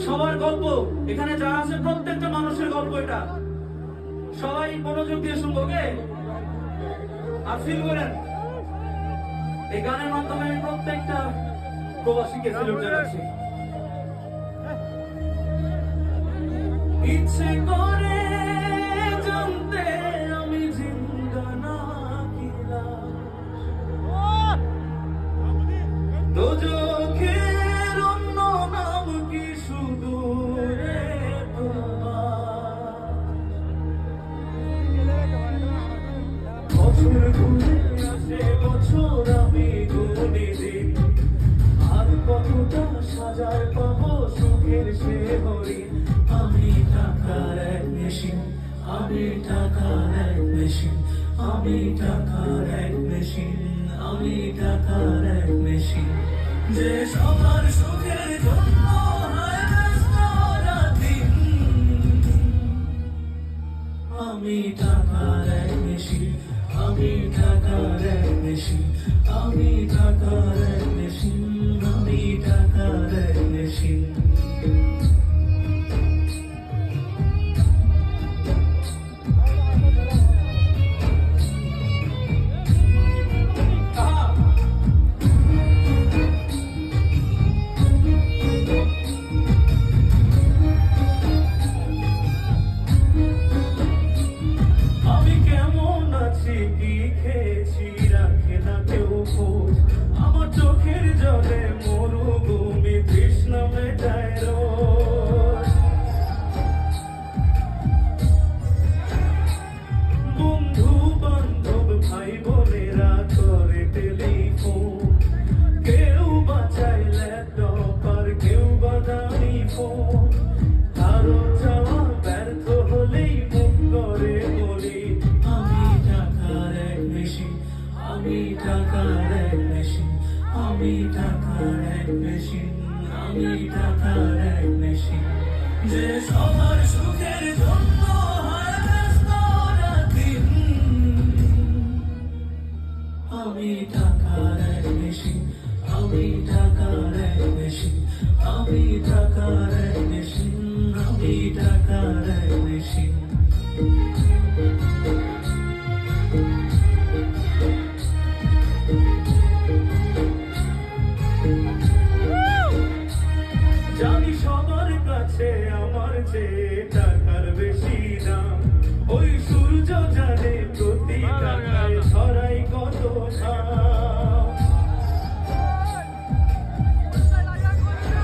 সবার গল্প এখানে যারা আছে প্রত্যেকটা মানুষের গল্প এটা। সবাই মনোযোগ দিয়ে শুনবো, ওকে? আর ফিল করেন এই গানের মাধ্যমে আমি প্রত্যেকটা প্রবাসীকে সেলুট জানাচ্ছি। ইচ্ছে করে জানতে আমি জিন্দা না কিলা দোজখের অন্য নাম কি শুধু রে বছর ঘুরে আসে বছর আমি গুনে দিন আর কতটা সাজায় পাবো সুখের সে হরিণ। আমি টাকার এক মেশিন, আমি টাকার এক মেশিন, আমি টাকার এক মেশিন, আমি টাকার এক মেশিন, যে সবার সুখের জন্য হয় ব্যস্ত রাতদিন। আমি টাকার এক মেশিন, আমি টাকার এক মেশিন, আমি টাকার এক মেশিন, আমি টাকার এক মেশিন। আমার চোখের জলে মরুভূমি তৃষ্ণা মেটায় রোজ। বন্ধু বান্ধব ভাই বোনেরা করে টেলিফোন, কেউ বাঁচায় ল্যাপটপ আর কেউ বাদামি ফোন। কারো যাওয়া ব্যর্থ হলেই মুখ করে বলি আমি টাকার এক মেশিন, আমি টাকার এক মেশিন, আমি টাকার এক মেশিন, আমি টাকার এক মেশিন, যে সবার সুখের জন্য হয় ব্যস্ত রাতদিন। আমি টাকার এক মেশিন, আমি